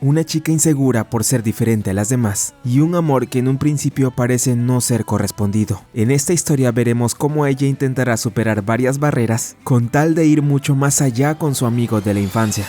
una chica insegura por ser diferente a las demás, y un amor que en un principio parece no ser correspondido. En esta historia veremos cómo ella intentará superar varias barreras con tal de ir mucho más allá con su amigo de la infancia.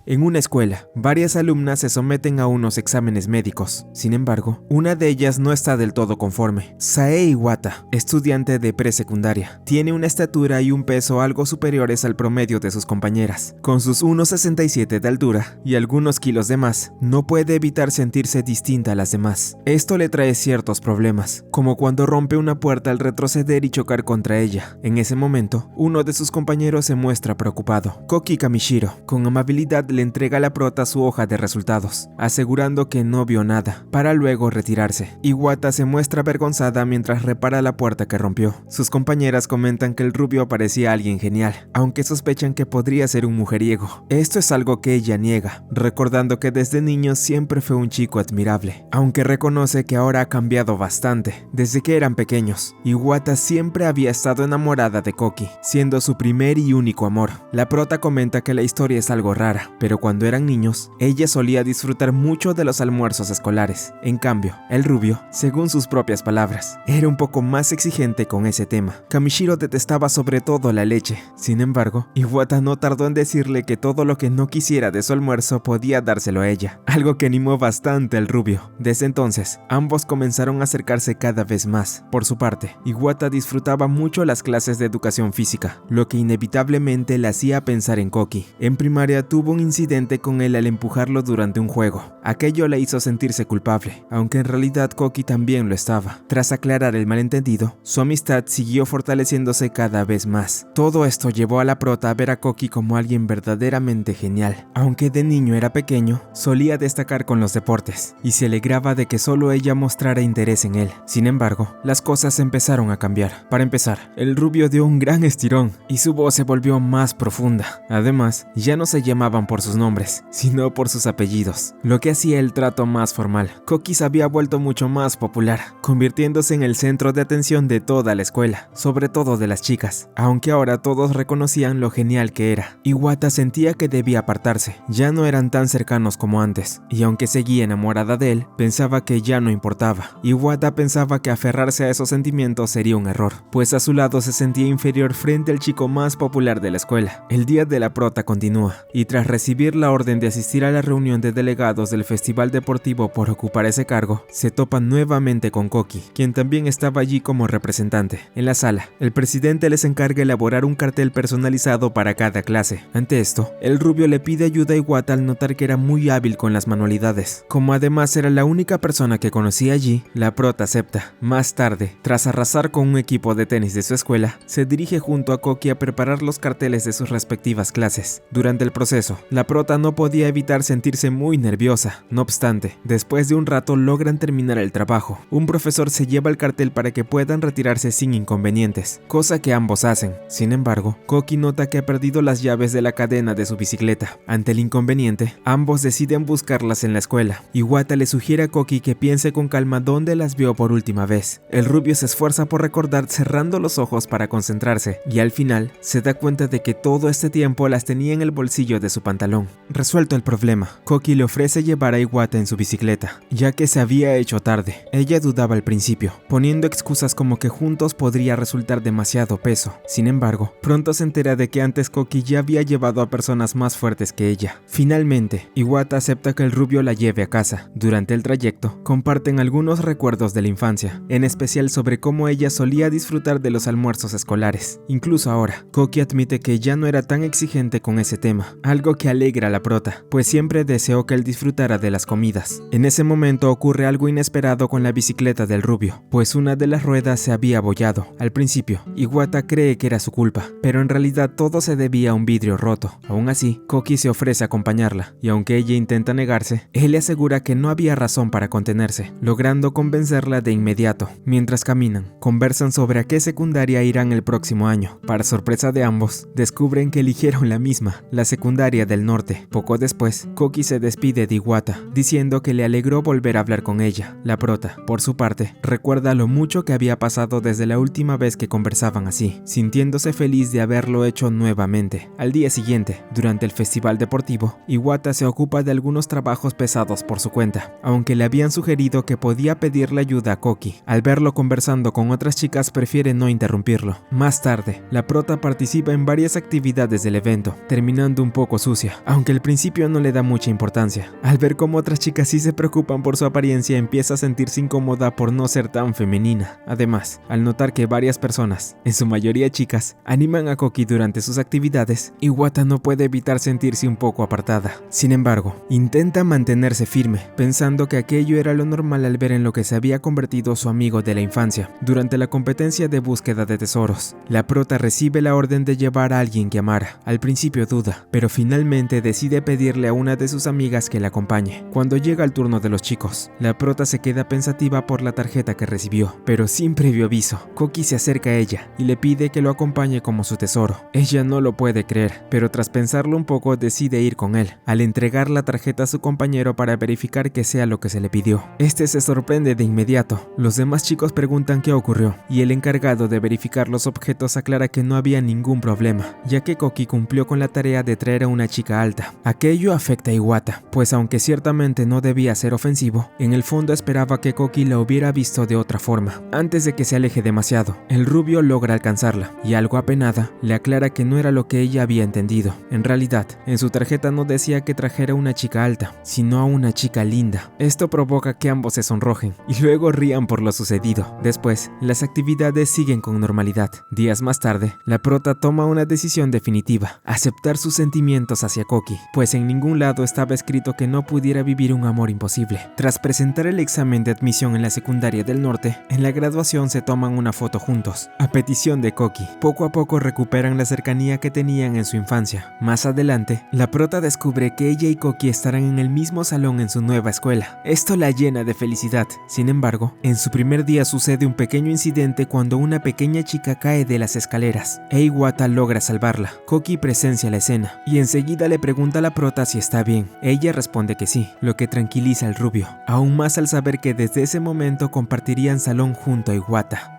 En una escuela, varias alumnas se someten a unos exámenes médicos. Sin embargo, una de ellas no está del todo conforme. Sae Iwata, estudiante de presecundaria, tiene una estatura y un peso algo superiores al promedio de sus compañeras. Con sus 1,67 de altura y algunos kilos de más, no puede evitar sentirse distinta a las demás. Esto le trae ciertos problemas, como cuando rompe una puerta al retroceder y chocar contra ella. En ese momento, uno de sus compañeros se muestra preocupado. Koki Kamishiro, con amabilidad, le entrega a la prota su hoja de resultados, asegurando que no vio nada, para luego retirarse. Iwata se muestra avergonzada mientras repara la puerta que rompió. Sus compañeras comentan que el rubio parecía alguien genial, aunque sospechan que podría ser un mujeriego. Esto es algo que ella niega, recordando que desde niño siempre fue un chico admirable, aunque reconoce que ahora ha cambiado bastante. Desde que eran pequeños, Iwata siempre había estado enamorada de Koki, siendo su primer y único amor. La prota comenta que la historia es algo rara, pero cuando eran niños, ella solía disfrutar mucho de los almuerzos escolares. En cambio, el rubio, según sus propias palabras, era un poco más exigente con ese tema. Kamishiro detestaba sobre todo la leche. Sin embargo, Iwata no tardó en decirle que todo lo que no quisiera de su almuerzo podía dárselo a ella, algo que animó bastante al rubio. Desde entonces, ambos comenzaron a acercarse cada vez más. Por su parte, Iwata disfrutaba mucho las clases de educación física, lo que inevitablemente le hacía pensar en Koki. En primaria tuvo un incidente con él al empujarlo durante un juego. Aquello le hizo sentirse culpable, aunque en realidad Koki también lo estaba. Tras aclarar el malentendido, su amistad siguió fortaleciéndose cada vez más. Todo esto llevó a la prota a ver a Koki como alguien verdaderamente genial. Aunque de niño era pequeño, solía destacar con los deportes, y se alegraba de que solo ella mostrara interés en él. Sin embargo, las cosas empezaron a cambiar. Para empezar, el rubio dio un gran estirón, y su voz se volvió más profunda. Además, ya no se llamaban por sus nombres, sino por sus apellidos, lo que hacía el trato más formal. Koki se había vuelto mucho más popular, convirtiéndose en el centro de atención de toda la escuela, sobre todo de las chicas, aunque ahora todos reconocían lo genial que era. Iwata sentía que debía apartarse, ya no eran tan cercanos como antes, y aunque seguía enamorada de él, pensaba que ya no importaba. Iwata pensaba que aferrarse a esos sentimientos sería un error, pues a su lado se sentía inferior frente al chico más popular de la escuela. El día de la prota continúa, y tras recibir la orden de asistir a la reunión de delegados del festival deportivo por ocupar ese cargo, se topan nuevamente con Koki, quien también estaba allí como representante. En la sala, el presidente les encarga elaborar un cartel personalizado para cada clase. Ante esto, el rubio le pide ayuda a Iwata al notar que era muy hábil con las manualidades. Como además era la única persona que conocía allí, la prota acepta. Más tarde, tras arrasar con un equipo de tenis de su escuela, se dirige junto a Koki a preparar los carteles de sus respectivas clases. Durante el proceso, la prota no podía evitar sentirse muy nerviosa. No obstante, después de un rato logran terminar el trabajo. Un profesor se lleva el cartel para que puedan retirarse sin inconvenientes, cosa que ambos hacen. Sin embargo, Koki nota que ha perdido las llaves de la cadena de su bicicleta. Ante el inconveniente, ambos deciden buscarlas en la escuela. Iwata le sugiere a Koki que piense con calma dónde las vio por última vez. El rubio se esfuerza por recordar cerrando los ojos para concentrarse, y al final se da cuenta de que todo este tiempo las tenía en el bolsillo de su pantalón. Resuelto el problema, Koki le ofrece llevar a Iwata en su bicicleta, ya que se había hecho tarde. Ella dudaba al principio, poniendo excusas como que juntos podría resultar demasiado peso. Sin embargo, pronto se entera de que antes Koki ya había llevado a personas más fuertes que ella. Finalmente, Iwata acepta que el rubio la lleve a casa. Durante el trayecto, comparten algunos recuerdos de la infancia, en especial sobre cómo ella solía disfrutar de los almuerzos escolares. Incluso ahora, Koki admite que ya no era tan exigente con ese tema, algo que alegra a la prota, pues siempre deseó que él disfrutara de las comidas. En ese momento ocurre algo inesperado con la bicicleta del rubio, pues una de las ruedas se había abollado. Al principio, Iwata cree que era su culpa, pero en realidad todo se debía a un vidrio roto. Aún así, Koki se ofrece a acompañarla, y aunque ella intenta negarse, él le asegura que no había razón para contenerse, logrando convencerla de inmediato. Mientras caminan, conversan sobre a qué secundaria irán el próximo año. Para sorpresa de ambos, descubren que eligieron la misma, la secundaria del del norte. Poco después, Koki se despide de Iwata, diciendo que le alegró volver a hablar con ella. La prota, por su parte, recuerda lo mucho que había pasado desde la última vez que conversaban así, sintiéndose feliz de haberlo hecho nuevamente. Al día siguiente, durante el festival deportivo, Iwata se ocupa de algunos trabajos pesados por su cuenta, aunque le habían sugerido que podía pedirle ayuda a Koki. Al verlo conversando con otras chicas, prefiere no interrumpirlo. Más tarde, la prota participa en varias actividades del evento, terminando un poco sucia, aunque al principio no le da mucha importancia. Al ver cómo otras chicas sí se preocupan por su apariencia, empieza a sentirse incómoda por no ser tan femenina. Además, al notar que varias personas, en su mayoría chicas, animan a Koki durante sus actividades, Iwata no puede evitar sentirse un poco apartada. Sin embargo, intenta mantenerse firme, pensando que aquello era lo normal al ver en lo que se había convertido su amigo de la infancia. Durante la competencia de búsqueda de tesoros, la prota recibe la orden de llevar a alguien que amara. Al principio duda, pero finalmente decide pedirle a una de sus amigas que la acompañe. Cuando llega el turno de los chicos, la prota se queda pensativa por la tarjeta que recibió, pero sin previo aviso. Koki se acerca a ella y le pide que lo acompañe como su tesoro. Ella no lo puede creer, pero tras pensarlo un poco decide ir con él, al entregar la tarjeta a su compañero para verificar que sea lo que se le pidió. Este se sorprende de inmediato. Los demás chicos preguntan qué ocurrió, y el encargado de verificar los objetos aclara que no había ningún problema, ya que Koki cumplió con la tarea de traer a una chica alta. Aquello afecta a Iwata, pues aunque ciertamente no debía ser ofensivo, en el fondo esperaba que Koki la hubiera visto de otra forma. Antes de que se aleje demasiado, el rubio logra alcanzarla, y algo apenada, le aclara que no era lo que ella había entendido. En realidad, en su tarjeta no decía que trajera a una chica alta, sino a una chica linda. Esto provoca que ambos se sonrojen, y luego rían por lo sucedido. Después, las actividades siguen con normalidad. Días más tarde, la prota toma una decisión definitiva: aceptar sus sentimientos hacia Koki, pues en ningún lado estaba escrito que no pudiera vivir un amor imposible. Tras presentar el examen de admisión en la secundaria del norte, en la graduación se toman una foto juntos, a petición de Koki. Poco a poco recuperan la cercanía que tenían en su infancia. Más adelante, la prota descubre que ella y Koki estarán en el mismo salón en su nueva escuela. Esto la llena de felicidad. Sin embargo, en su primer día sucede un pequeño incidente cuando una pequeña chica cae de las escaleras, e Iwata logra salvarla. Koki presencia la escena, y enseguida le pregunta a la prota si está bien. Ella responde que sí, lo que tranquiliza al rubio, aún más al saber que desde ese momento compartirían salón junto a Iwata.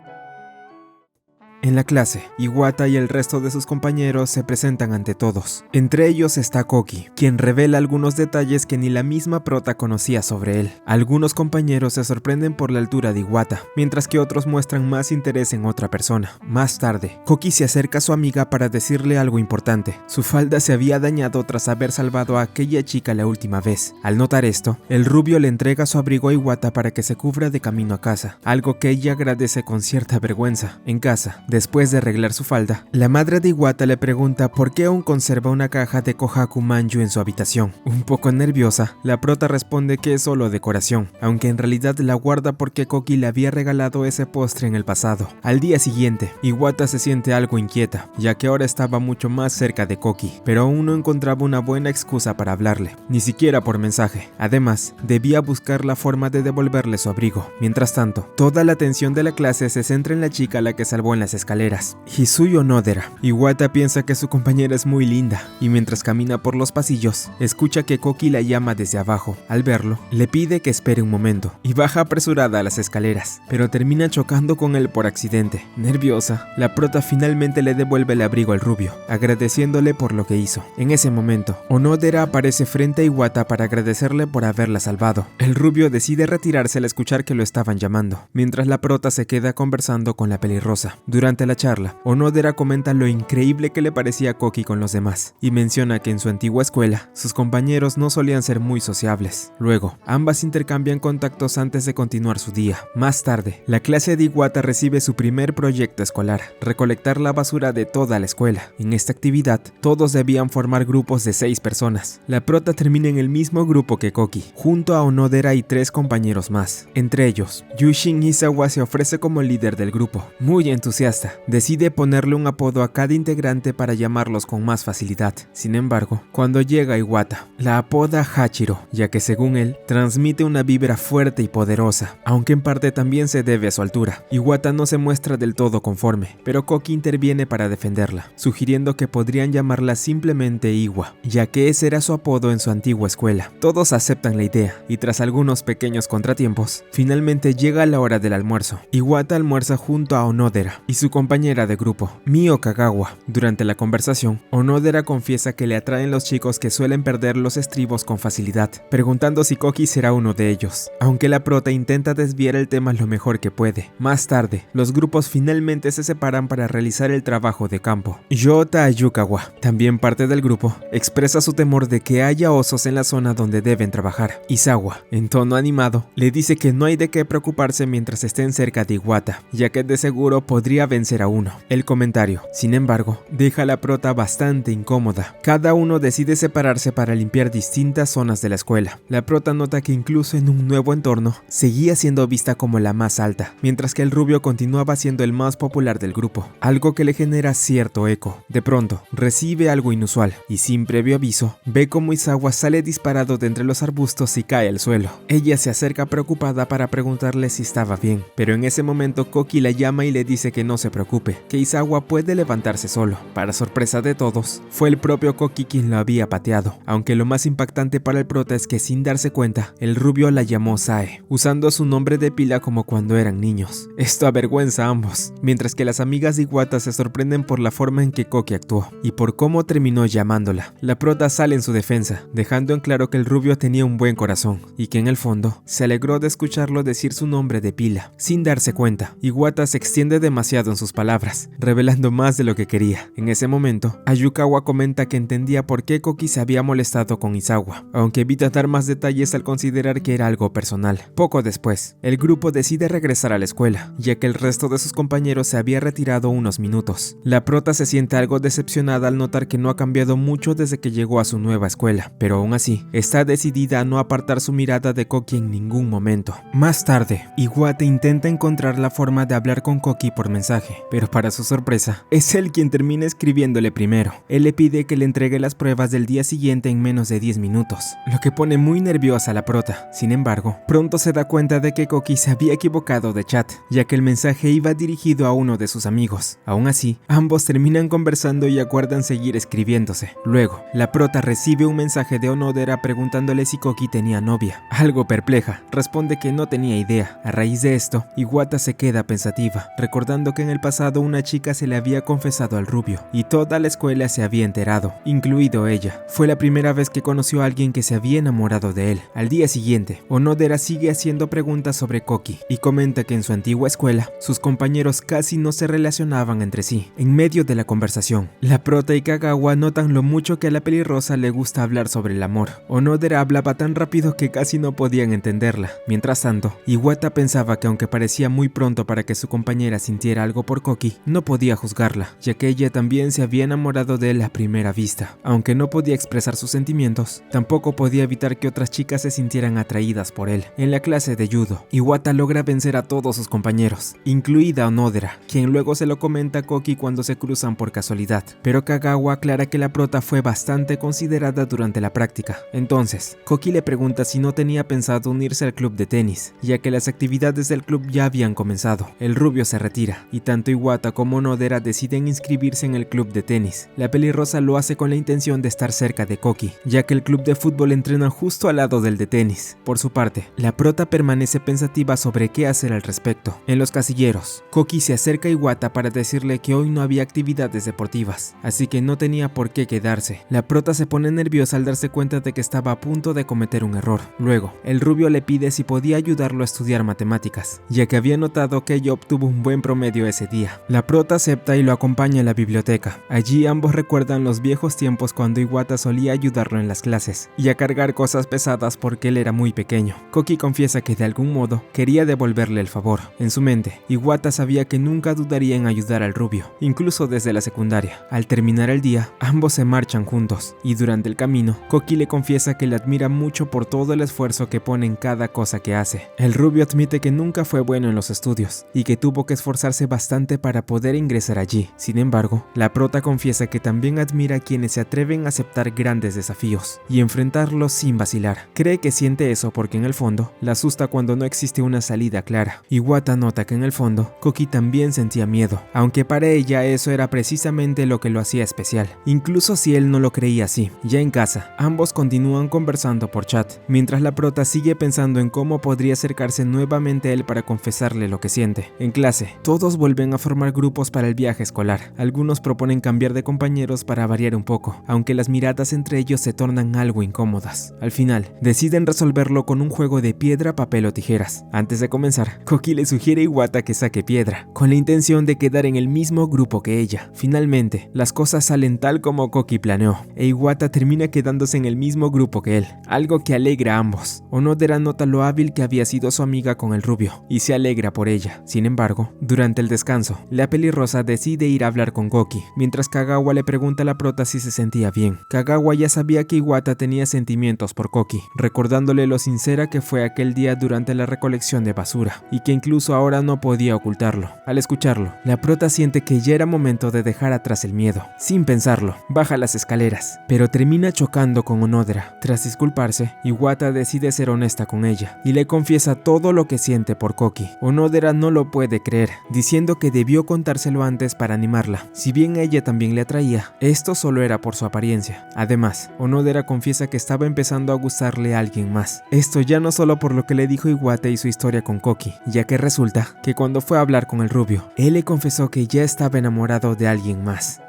En la clase, Iwata y el resto de sus compañeros se presentan ante todos. Entre ellos está Koki, quien revela algunos detalles que ni la misma prota conocía sobre él. Algunos compañeros se sorprenden por la altura de Iwata, mientras que otros muestran más interés en otra persona. Más tarde, Koki se acerca a su amiga para decirle algo importante. Su falda se había dañado tras haber salvado a aquella chica la última vez. Al notar esto, el rubio le entrega su abrigo a Iwata para que se cubra de camino a casa, algo que ella agradece con cierta vergüenza. En casa, después de arreglar su falda, la madre de Iwata le pregunta por qué aún conserva una caja de Kohaku Manju en su habitación. Un poco nerviosa, la prota responde que es solo decoración, aunque en realidad la guarda porque Koki le había regalado ese postre en el pasado. Al día siguiente, Iwata se siente algo inquieta, ya que ahora estaba mucho más cerca de Koki, pero aún no encontraba una buena excusa para hablarle, ni siquiera por mensaje. Además, debía buscar la forma de devolverle su abrigo. Mientras tanto, toda la atención de la clase se centra en la chica a la que salvó en las escaleras, Hisuyo Onodera. Iwata piensa que su compañera es muy linda, y mientras camina por los pasillos, escucha que Koki la llama desde abajo. Al verlo, le pide que espere un momento, y baja apresurada a las escaleras, pero termina chocando con él por accidente. Nerviosa, la prota finalmente le devuelve el abrigo al rubio, agradeciéndole por lo que hizo. En ese momento, Onodera aparece frente a Iwata para agradecerle por haberla salvado. El rubio decide retirarse al escuchar que lo estaban llamando, mientras la prota se queda conversando con la pelirrosa. Durante la charla, Onodera comenta lo increíble que le parecía a Koki con los demás, y menciona que en su antigua escuela, sus compañeros no solían ser muy sociables. Luego, ambas intercambian contactos antes de continuar su día. Más tarde, la clase de Iwata recibe su primer proyecto escolar: recolectar la basura de toda la escuela. En esta actividad, todos debían formar grupos de 6 personas. La prota termina en el mismo grupo que Koki, junto a Onodera y 3 compañeros más. Entre ellos, Yushin Izawa se ofrece como líder del grupo. Muy entusiasta, entusiasta. Decide ponerle un apodo a cada integrante para llamarlos con más facilidad. Sin embargo, cuando llega Iwata, la apoda Hachiro, ya que según él, transmite una vibra fuerte y poderosa, aunque en parte también se debe a su altura. Iwata no se muestra del todo conforme, pero Koki interviene para defenderla, sugiriendo que podrían llamarla simplemente Iwa, ya que ese era su apodo en su antigua escuela. Todos aceptan la idea, y tras algunos pequeños contratiempos, finalmente llega la hora del almuerzo. Iwata almuerza junto a Onodera y su compañera de grupo, Mio Kagawa. Durante la conversación, Onodera confiesa que le atraen los chicos que suelen perder los estribos con facilidad, preguntando si Koki será uno de ellos, aunque la prota intenta desviar el tema lo mejor que puede. Más tarde, los grupos finalmente se separan para realizar el trabajo de campo. Yota Ayukawa, también parte del grupo, expresa su temor de que haya osos en la zona donde deben trabajar. Izawa, en tono animado, le dice que no hay de qué preocuparse mientras estén cerca de Iwata, ya que de seguro podría vencer a uno. El comentario, sin embargo, deja a la prota bastante incómoda. Cada uno decide separarse para limpiar distintas zonas de la escuela. La prota nota que incluso en un nuevo entorno, seguía siendo vista como la más alta, mientras que el rubio continuaba siendo el más popular del grupo, algo que le genera cierto eco. De pronto, recibe algo inusual, y sin previo aviso, ve como Izawa sale disparado de entre los arbustos y cae al suelo. Ella se acerca preocupada para preguntarle si estaba bien, pero en ese momento Koki la llama y le dice que no se preocupe, que Izawa puede levantarse solo. Para sorpresa de todos, fue el propio Koki quien lo había pateado, aunque lo más impactante para el prota es que sin darse cuenta, el rubio la llamó Sae, usando su nombre de pila como cuando eran niños. Esto avergüenza a ambos, mientras que las amigas de Iwata se sorprenden por la forma en que Koki actuó y por cómo terminó llamándola. La prota sale en su defensa, dejando en claro que el rubio tenía un buen corazón y que en el fondo se alegró de escucharlo decir su nombre de pila. Sin darse cuenta, Iwata se extiende demasiado en sus palabras, revelando más de lo que quería. En ese momento, Ayukawa comenta que entendía por qué Koki se había molestado con Izawa, aunque evita dar más detalles al considerar que era algo personal. Poco después, el grupo decide regresar a la escuela, ya que el resto de sus compañeros se había retirado unos minutos. La prota se siente algo decepcionada al notar que no ha cambiado mucho desde que llegó a su nueva escuela, pero aún así, está decidida a no apartar su mirada de Koki en ningún momento. Más tarde, Iwata intenta encontrar la forma de hablar con Koki por mensaje, pero para su sorpresa, es él quien termina escribiéndole primero. Él le pide que le entregue las pruebas del día siguiente en menos de 10 minutos, lo que pone muy nerviosa a la prota. Sin embargo, pronto se da cuenta de que Koki se había equivocado de chat, ya que el mensaje iba dirigido a uno de sus amigos. Aún así, ambos terminan conversando y acuerdan seguir escribiéndose. Luego, la prota recibe un mensaje de Onodera preguntándole si Koki tenía novia. Algo perpleja, responde que no tenía idea. A raíz de esto, Iwata se queda pensativa, recordando que en el pasado una chica se le había confesado al rubio, y toda la escuela se había enterado, incluido ella. Fue la primera vez que conoció a alguien que se había enamorado de él. Al día siguiente, Onodera sigue haciendo preguntas sobre Koki, y comenta que en su antigua escuela, sus compañeros casi no se relacionaban entre sí. En medio de la conversación, la prota y Kagawa notan lo mucho que a la pelirrosa le gusta hablar sobre el amor. Onodera hablaba tan rápido que casi no podían entenderla. Mientras tanto, Iwata pensaba que aunque parecía muy pronto para que su compañera sintiera algo por Koki, no podía juzgarla, ya que ella también se había enamorado de él a primera vista. Aunque no podía expresar sus sentimientos, tampoco podía evitar que otras chicas se sintieran atraídas por él. En la clase de judo, Iwata logra vencer a todos sus compañeros, incluida Onodera, quien luego se lo comenta a Koki cuando se cruzan por casualidad, pero Kagawa aclara que la prota fue bastante considerada durante la práctica. Entonces, Koki le pregunta si no tenía pensado unirse al club de tenis, ya que las actividades del club ya habían comenzado. El rubio se retira, y tanto Iwata como Onodera deciden inscribirse en el club de tenis. La pelirrosa lo hace con la intención de estar cerca de Koki, ya que el club de fútbol entrena justo al lado del de tenis. Por su parte, la prota permanece pensativa sobre qué hacer al respecto. En los casilleros, Koki se acerca a Iwata para decirle que hoy no había actividades deportivas, así que no tenía por qué quedarse. La prota se pone nerviosa al darse cuenta de que estaba a punto de cometer un error. Luego, el rubio le pide si podía ayudarlo a estudiar matemáticas, ya que había notado que ella obtuvo un buen promedio ese día. La prota acepta y lo acompaña a la biblioteca. Allí ambos recuerdan los viejos tiempos cuando Iwata solía ayudarlo en las clases y a cargar cosas pesadas porque él era muy pequeño. Koki confiesa que de algún modo quería devolverle el favor. En su mente, Iwata sabía que nunca dudaría en ayudar al rubio, incluso desde la secundaria. Al terminar el día, ambos se marchan juntos, y durante el camino, Koki le confiesa que le admira mucho por todo el esfuerzo que pone en cada cosa que hace. El rubio admite que nunca fue bueno en los estudios, y que tuvo que esforzarse bastante bastante para poder ingresar allí. Sin embargo, la prota confiesa que también admira a quienes se atreven a aceptar grandes desafíos y enfrentarlos sin vacilar. Cree que siente eso porque en el fondo la asusta cuando no existe una salida clara. Iwata nota que en el fondo Koki también sentía miedo, aunque para ella eso era precisamente lo que lo hacía especial, incluso si él no lo creía así. Ya en casa, ambos continúan conversando por chat, mientras la prota sigue pensando en cómo podría acercarse nuevamente a él para confesarle lo que siente. En clase, todos vuelven a formar grupos para el viaje escolar. Algunos proponen cambiar de compañeros para variar un poco, aunque las miradas entre ellos se tornan algo incómodas. Al final, deciden resolverlo con un juego de piedra, papel o tijeras. Antes de comenzar, Koki le sugiere a Iwata que saque piedra, con la intención de quedar en el mismo grupo que ella. Finalmente, las cosas salen tal como Koki planeó, e Iwata termina quedándose en el mismo grupo que él, algo que alegra a ambos. Onodera nota lo hábil que había sido su amiga con el rubio, y se alegra por ella. Sin embargo, durante el descanso, la pelirrosa decide ir a hablar con Koki, mientras Kagawa le pregunta a la prota si se sentía bien. Kagawa ya sabía que Iwata tenía sentimientos por Koki, recordándole lo sincera que fue aquel día durante la recolección de basura, y que incluso ahora no podía ocultarlo. Al escucharlo, la prota siente que ya era momento de dejar atrás el miedo. Sin pensarlo, baja las escaleras, pero termina chocando con Onodera. Tras disculparse, Iwata decide ser honesta con ella, y le confiesa todo lo que siente por Koki. Onodera no lo puede creer, diciendo que debió contárselo antes para animarla. Si bien ella también le atraía, esto solo era por su apariencia. Además, Onodera confiesa que estaba empezando a gustarle a alguien más. Esto ya no solo por lo que le dijo Iwata y su historia con Koki, ya que resulta que cuando fue a hablar con el rubio, él le confesó que ya estaba enamorado de alguien más.